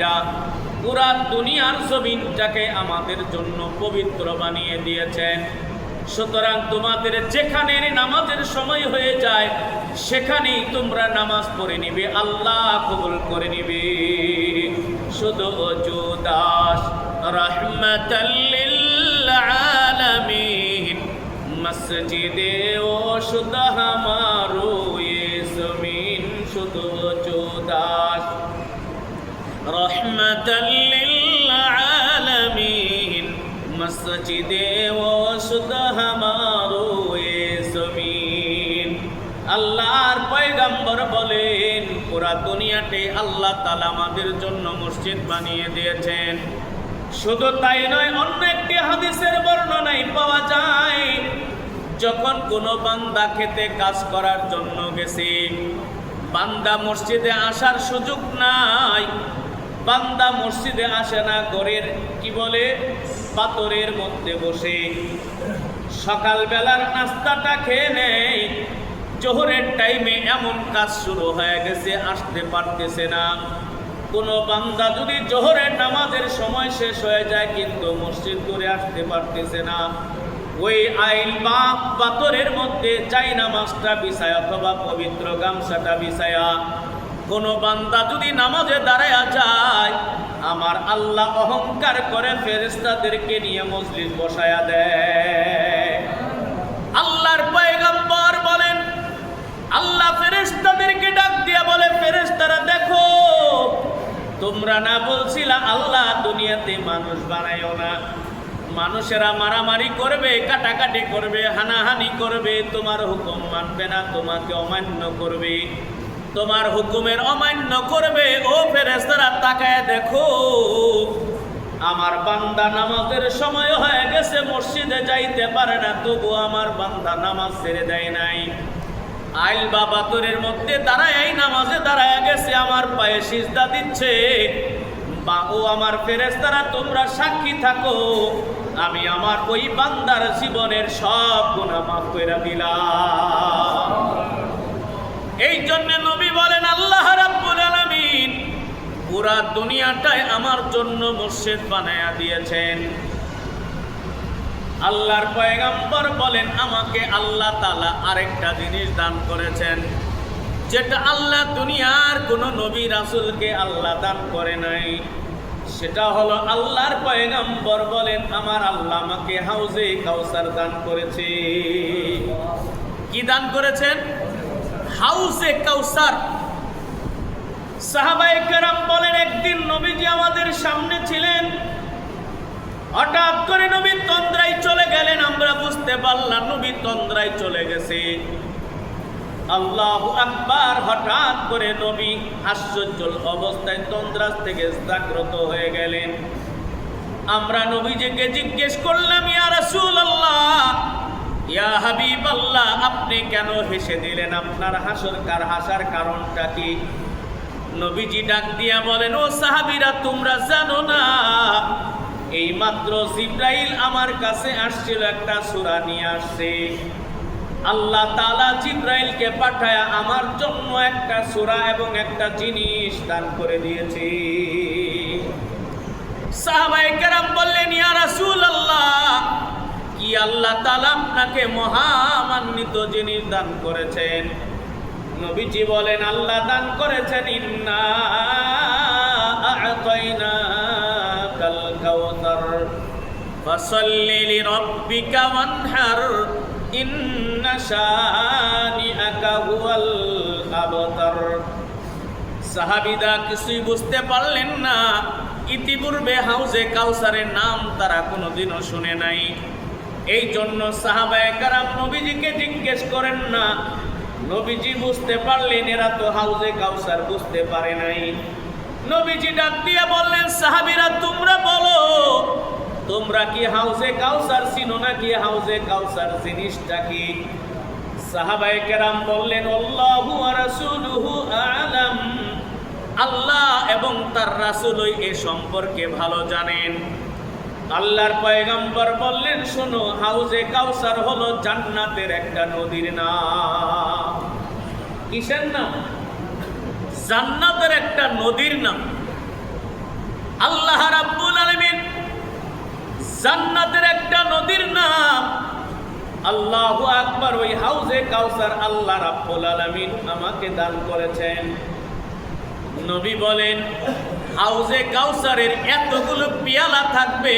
ভাইরা পুরা দুনিয়ার জমিনটাকে আমাদের জন্য পবিত্র বানিয়ে দিয়েছেন। সুতরাং তোমাদের যেখানে নামাজের সময় হয়ে যায় সেখানেই তোমরা নামাজ পড়ে নিবে, আল্লাহ কবুল করে নিবে। শুধু ওযু দাস রাহমাতাল লিল আলামিন মসজিদে ও শুধু হামারো ये জমিন, শুধু ওযু দাস রহমাতাল লিল আলামিন মসজিদে ও শুধু হামারো ये জমিন। আল্লাহর পয়গম্বর বলেন পুরা দুনিয়াতে আল্লাহ তাআলা আমাদের জন্য মসজিদ বানিয়ে দিয়েছেন। শুধু তাই নয়, অন্য একটি হাদিসের বর্ণনায় পাওয়া যায় যখন কোনো বান্দা খেতে কাজ করার জন্য গেছে, বান্দা মসজিদে আসার সুযোগ নাই, বান্দা মসজিদে আসে না, ঘরের কি বলে পাথরের মধ্যে বসে সকালবেলার নাস্তাটা খেয়ে নেয়, জোহরের টাইমে এমন কাজ শুরু হয়ে গেছে আসতে পারতেছে না। কোনো বান্দা যদি জোহরের নামাজের সময় শেষ হয়ে যায় কিন্তু মসজিদ করে আসতে পারতেছে না, ওই আইল বা পাথরের মধ্যে চাই নামাজটা বিছায়া অথবা পবিত্র গামছাটা বিছায়া কোনো বান্দা যদি নামাজে দাঁড়ায়া যায়, আমার আল্লাহ অহংকার করে ফেরেশতাদেরকে নিয়ে মসজিদ বসায়া দেয়। আল্লাহর পয়গম্বর বলেন আল্লাহ ফেরেশতাদেরকে ডাক দিয়ে বলে, ফেরেশতারা দেখো, তোমরা না বলছিলা আল্লাহ দুনিয়াতে মানুষ বানায়ও না, মানুষেরা মারামারি করবে, কাটাকাটি করবে, হানাহানি করবে, তোমার হুকুম মানবে না, তোমাকে অমান্য করবে, তোমার হুকুমের অমান্য করবে। ও ফেরেশতারা তাকায় দেখো, আমার বান্দা নামাজের সময় হয়ে গেছে, মসজিদে যাইতে পারে না, তবু আমার বান্দা নামাজ ছেড়ে দেয় নাই, আইল বা পাথরের মধ্যে দাঁড়ায় নামাজে দাঁড়ায় গেছে, আমার পায়ে সিজদা দিচ্ছে। বা ও আমার ফেরেশতারা তোমরা সাক্ষী থাকো, আমি আমার ওই বান্দার জীবনের সব গুনাহ মাফ করে দিলাম। এই জন্য নবী বলেন আল্লাহ রাব্বুল আলামিন পুরা দুনিয়াটাই আমার জন্য মসজিদ বানায়া দিয়েছেন। আল্লাহর পয়গম্বর বলেন আমাকে আল্লাহ তাআলা আরেকটা জিনিস দান করেছেন, যেটা আল্লাহ দুনিয়ার কোন নবী রাসূলকে আল্লাহ দান করে নাই। সেটা হলো আল্লাহর পয়গম্বর বলেন আমার আল্লাহ আমাকে হাউজে কাউসার দান করেছে। কি দান করেছেন? হাউজে কাউসার। সাহাবায়ে কেরাম বলেন একদিন নবীজি আমাদের সামনে ছিলেন, হঠাৎ করে নবী তন্দ্রায় চলে গেলেন, আমরা বুঝতে পারলাম নবী তন্দ্রায় চলে গেছে। আল্লাহু আকবার, হঠাৎ করে নবী আশ্চর্য অবস্থায় তন্দ্রাস থেকে জাগ্রত হয়ে গেলেন। আমরা নবীজিকে জিজ্ঞেস করলাম ইয়া রাসূলুল্লাহ, ইয়া হাবিবাল্লাহ, আপনি কেন হেসে দিলেন? আপনার হাসার কারণটা কি? নবীজি ডাক দিয়া বলেন ও সাহাবীরা, তোমরা জানো না এই মাত্র জিবরাইল আমার কাছে আসছিল, একটা সূরা নিয়ে আসছে। আল্লাহ তাআলা জিবরাইলকে পাঠায়া আমার জন্য একটা সূরা এবং একটা জিনিস দান করে দিয়েছে। সাহাবায়ে কেরাম বললেন ইয়া রাসূলুল্লাহ, কি আল্লাহ তাআলা আপনাকে মহামান্বিত জিনিস দান করেছেন? নবীজি বলেন আল্লাহ দান করেছেন ইন্না আ'তাইনাকাল কাউসার ফাসাল্লি লিরাব্বিকা ওয়ানহার ইন্না শানিআকা হুয়াল আবতার। সাহাবীরা কিছুই বুঝতে পারলেন না, ইতিপূর্বে হাউজে কাউসারের নাম তারা কোনোদিনও শুনে নাই। এই জন্য সাহাবায়ে কেরাম নবীজিকে জিজ্ঞেস করেন না। নবীজি বুঝতে পারলেন এরা তো হাউজে কাউসার বুঝতে পারে নাই। নবীজি ডাক দিয়ে বললেন সাহাবীরা তোমরা বলো, তোমরা কি হাউজে কাউসার চিনো নাকি? হাউজে কাউসার জিনিসটা কি? সাহাবায়ে কেরাম বললেন আল্লাহু ওয়া রাসূলুহু আ'লাম, আল্লাহ এবং তার রাসূলই এ সম্পর্কে ভালো জানেন। আল্লাহর পয়গম্বর বললেন শোনো, হাউজে কাউসার হলো জান্নাতের একটা নদীর নাম। কিসের নাম? জান্নাতের একটা নদীর নাম। আল্লাহু আকবার, ওই হাউজে কাউসার আল্লাহ রাব্বুল আলামিন আমাকে দান করেছেন। নবী বলেন হাউজে কাউসারের এতগুলো পেয়ালা থাকবে,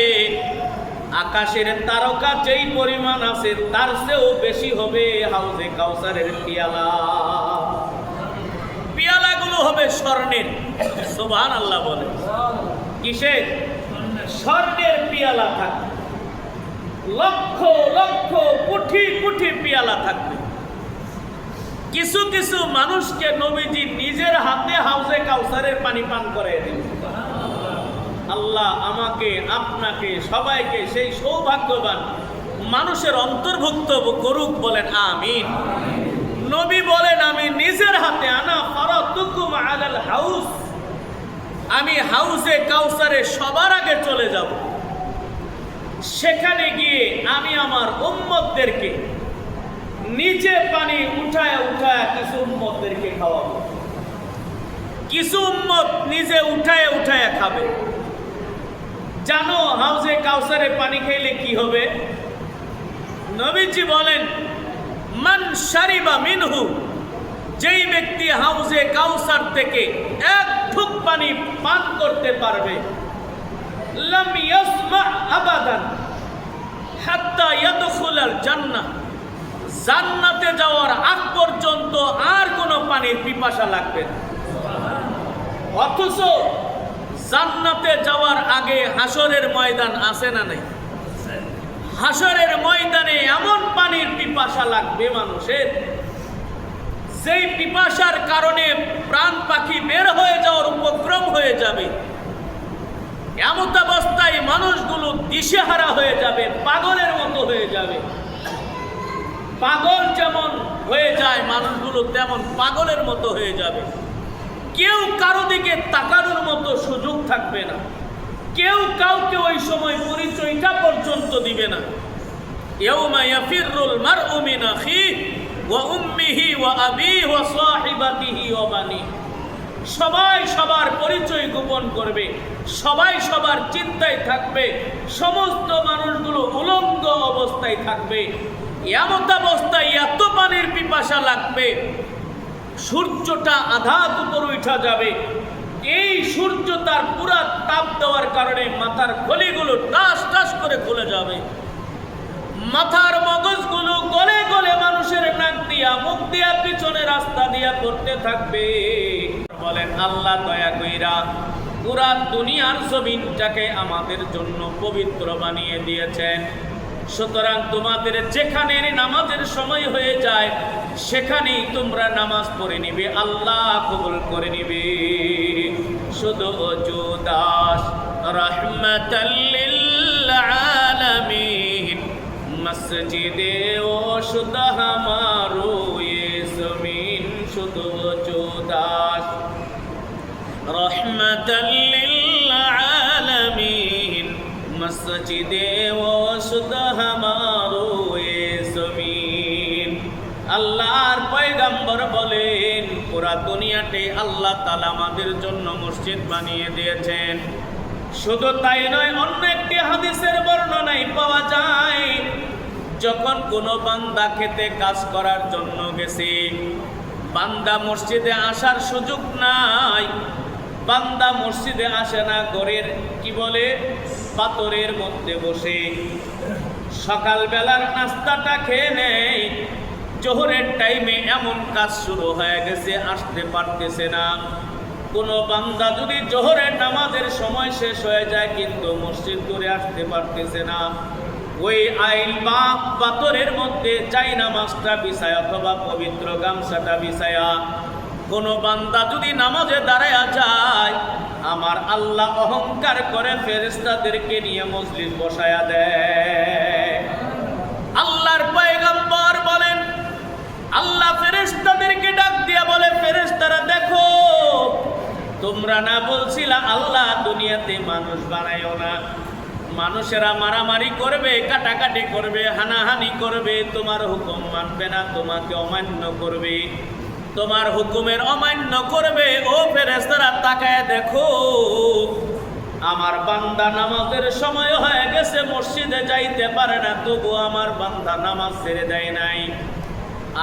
আকাশের তারকা যেই পরিমাণ আছে তার চেয়েও বেশি হবে হাউজে কাউসারের পেয়ালা। পেয়ালাগুলো হবে স্বর্ণের। সুবহানাল্লাহ বলে। কিসের? স্বর্ণের পেয়ালা থাকবে, লক্ষ লক্ষ কোটি কোটি পেয়ালা থাকবে। কিছু কিছু মানুষকে নবীজি নিজের হাতে হাউজে কাউসারের পানি পান করে দিবেন। আল্লাহ আমাকে, আপনাকে, সবাইকে সেই সৌভাগ্যবান মানুষের অন্তর্ভুক্ত করুক, বলেন আমিন। নবী বলেন আমি নিজের হাতে, আনা ফারাতুকুম আলাল হাউস, আমি হাউজে কাউসারে সবার আগে চলে যাব। সেখানে গিয়ে আমি আমার উম্মতদেরকে নিচে পানি উঠায় উঠায় কিছু উম্মতদেরকে খাওয়াবো, কিছু উম্মত নিজে উঠায় উঠায় খাবে। জানো হাউজে কাউসারে পানি খাইলে কি হবে? নবীজি বলেন মান শারিবা মিনহু, যেই ব্যক্তি হাউজে কাউসার থেকে এক ঢুক পানি পান করতে পারবে, লাম ইয়াসমা আবাদান হাত্তা ইয়াদখুলাল জান্নাহ, জান্নাতে যাওয়ার আগ পর্যন্ত আর কোনো পানির পিপাসা লাগবে না। অথচ জান্নাতে যাওয়ার আগে হাসরের ময়দান আছে না নাই? হাসরের ময়দানে এমন পানির পিপাসা লাগবে মানুষের, যেই পিপাসার কারণে প্রাণ পাখি বের হয়ে যাওয়ার উপক্রম হয়ে যাবে। এমত অবস্থায় মানুষগুলো দিশেহারা হয়ে যাবে, পাগলের মতো হয়ে যাবে। পাগল যেমন হয়ে যায় মানুষগুলো তেমন পাগলের মতো হয়ে যাবে। কেউ কারো দিকে তাকানোর মতো সুযোগ থাকবে না, কেউ কাউকে ওই সময় পরিচয়টা পর্যন্ত দিবে না। ইয়াউমা ইয়াফিরুল মারউ মিন আখিহি ওয়া উম্মিহি ওয়া আবিহি ওয়া সাহিবাতিহি ওয়া বানিহি, সবাই সবার পরিচয় গোপন করবে, সবাই সবার চিন্তায় থাকবে, সমস্ত মানুষগুলো উলঙ্গ অবস্থায় থাকবে। এমত অবস্থায় এত পানির পিপাসা লাগবে, সূর্যটা আধাত উপর উঠা যাবে। এই সূর্য তার পুরা তাপ দেওয়ার কারণে মাথার গলিগুলো টাস টাস করে খুলে যাবে, মাথার মগজগুলো গলে গলে মানুষের নাক দিয়া মুখ দিয়া পিছনে রাস্তা দিয়া পড়তে থাকবে। বলেন আল্লাহ দয়া কইরা পুরা দুনিয়ার জমিনটাকে আমাদের জন্য পবিত্র বানিয়ে দিয়েছেন। সুতরাং তোমাদের যেখানে নামাজের সময় হয়ে যায় সেখানেই তোমরা নামাজ পড়ে নিবে, আল্লাহ কবুল করে নিবে। শুধু ওযু দাস রাহমাতাল লিল আলামিন, মসজিদে ও শুধু হামারো ये জমিন। শুধু ওযু দাস রাহমাতাল লিল আলামিন, মসজিদে ও শুধু হামারো ये জমিন। আল্লাহর পয়গম্বর বলেন পুরা দুনিয়াতে আল্লাহ তাআলা আমাদের জন্য মসজিদ বানিয়ে দিয়েছেন। শুধু তাই নয়, অন্য একটি হাদিসের বর্ণনায় পাওয়া যায় যখন কোনো বান্দা খেতে কাজ করার জন্য গেছে, বান্দা মসজিদে আসার সুযোগ নাই, বান্দা মসজিদে আসে না, ঘরের কি বলে পাথরের মধ্যে বসে সকালবেলার নাস্তাটা খেয়ে নেয়। জোহরের টাইমে এমন কাজ শুরু হয়ে গেছে আসতে পারতেছে না। কোনো বান্দা যদি জোহরের নামাজের সময় শেষ হয়ে যায় কিন্তু মসজিদ করে আসতে পারতেছে না, ওই আইল বা পাথরের মধ্যে চাই নামাজটা বিছায়া অথবা পবিত্র গামছাটা বিছায়া কোনো বান্দা যদি নামাজে দাঁড়ায়া যায়, আমার আল্লাহ অহংকার করে ফেরেশতাদেরকে নিয়ে মসজিদ বসায়া দেয়। আল্লাহর পয়গম্বর বলেন আল্লাহ ফেরেশতাদেরকে ডাক দিয়া বলে, ফেরেশতারা দেখো, তোমরা না বলছিলা আল্লাহ দুনিয়াতে মানুষ বানায়ও না, মানুষেরা মারামারি করবে, কাটাকাটি করবে, হানাহানি করবে, তোমার হুকুম মানবে না, তোমাকে অমান্য করবে, তোমার হুকুমের অমান্য করবে। ও ফেরেশতারা তাকায় দেখো, আমার বান্দা নামাজের সময় হয়ে গেছে, মসজিদে যাইতে পারে না, তবু আমার বান্দা নামাজ ছেড়ে দেয় নাই।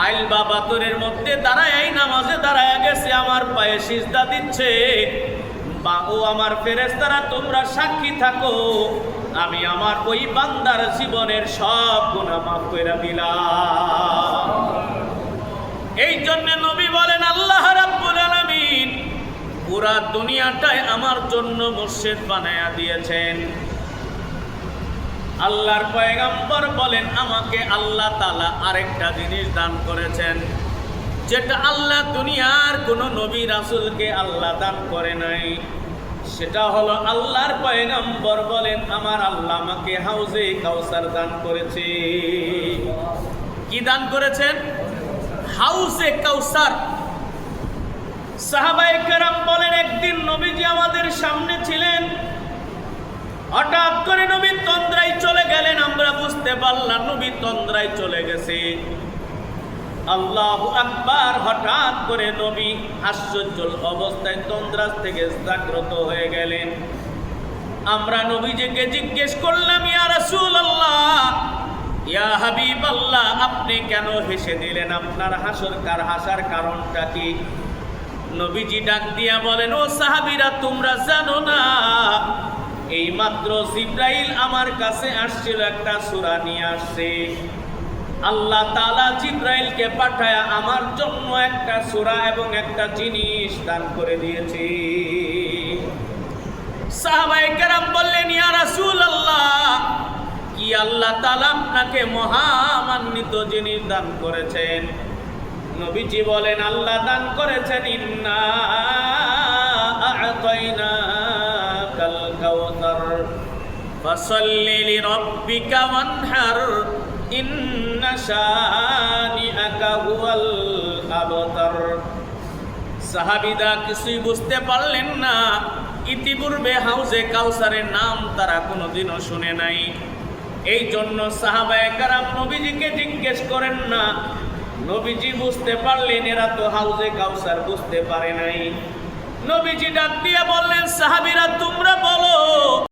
আইল বা বাতরের মধ্যে দাঁড়ায় এই নামাজে দাঁড়ায় গেছে, আমার পায়ে সিজদা দিচ্ছে। বা ও আমার ফেরেশতারা, তোমরা সাক্ষী থাকো, আমি আমার ওই বান্দার জীবনের সব গুনাহ মাফ করে দিলাম। এই জন্য নবী বলেন, আল্লাহ রাব্বুল আলামিন পুরা দুনিয়াটাই আমার জন্য মসজিদ বানায়া দিয়েছেন। আল্লাহর পয়গম্বর বলেন, আমাকে আল্লাহ তাআলা আরেকটা জিনিস দান করেছেন, যেটা আল্লাহ দুনিয়ার কোন নবী রাসূলকে আল্লাহ দান করে নাই। সেটা হলো, আল্লাহর পয়গম্বর বলেন, আমার আল্লাহ আমাকে হাউজে কাউসার দান করেছে। কি দান করেছেন? হাউজে কাউসার। সাহাবায়ে কেরাম বলেন, একদিন নবীজি আমাদের সামনে ছিলেন, হঠাৎ করে নবী তন্দ্রায় চলে গেলেন। আমরা বুঝতে পারলাম নবী তন্দ্রায় চলে গেছে। আল্লাহু আকবার। হঠাৎ করে নবী আশ্চর্য অবস্থায় তন্দ্রাস থেকে জাগ্রত হয়ে গেলেন। আমরা নবীজিকে জিজ্ঞেস করলাম, ইয়া রাসূলুল্লাহ, ইয়া হাবিবাল্লাহ, আপনি কেন হেসে দিলেন? আপনার হাসার কারণটা কি? নবীজি ডাক দিয়া বলেন, ও সাহাবীরা, তোমরা জানো না, এই মাত্র জিবরাইল আমার কাছে আসছিল, একটা সূরা নিয়ে আসছে। আল্লাহ তাআলা জিবরাইলকে পাঠায়া আমার জন্য একটা সূরা এবং একটা জিনিস দান করে দিয়েছে। সাহাবায়ে কেরাম বললেন, ইয়া রাসূলুল্লাহ, কি আল্লাহ তাআলা আপনাকে মহামান্বিত জিনিস দান করেছেন? নবীজি বলেন, আল্লাহ দান করেছেন, ইন্না আ'তাইনাকাল কাউসার ফাসাল্লি লিরাব্বিকা ওয়ানহার ইন্না শানিআকা হুয়াল আবতার। সাহাবীরা কিছুই বুঝতে পারলেন না। ইতিপূর্বে হাউজে কাউসারের নাম তারা কোনোদিনও শুনে নাই। এই জন্য সাহাবায়ে কেরাম নবীজিকে জিজ্ঞেস করেন না। নবীজি বুঝতে পারলেন, এরা তো হাউজে কাউসার বুঝতে পারে নাই। নবীজি ডাক দিয়ে বললেন, সাহাবীরা, তোমরা বলো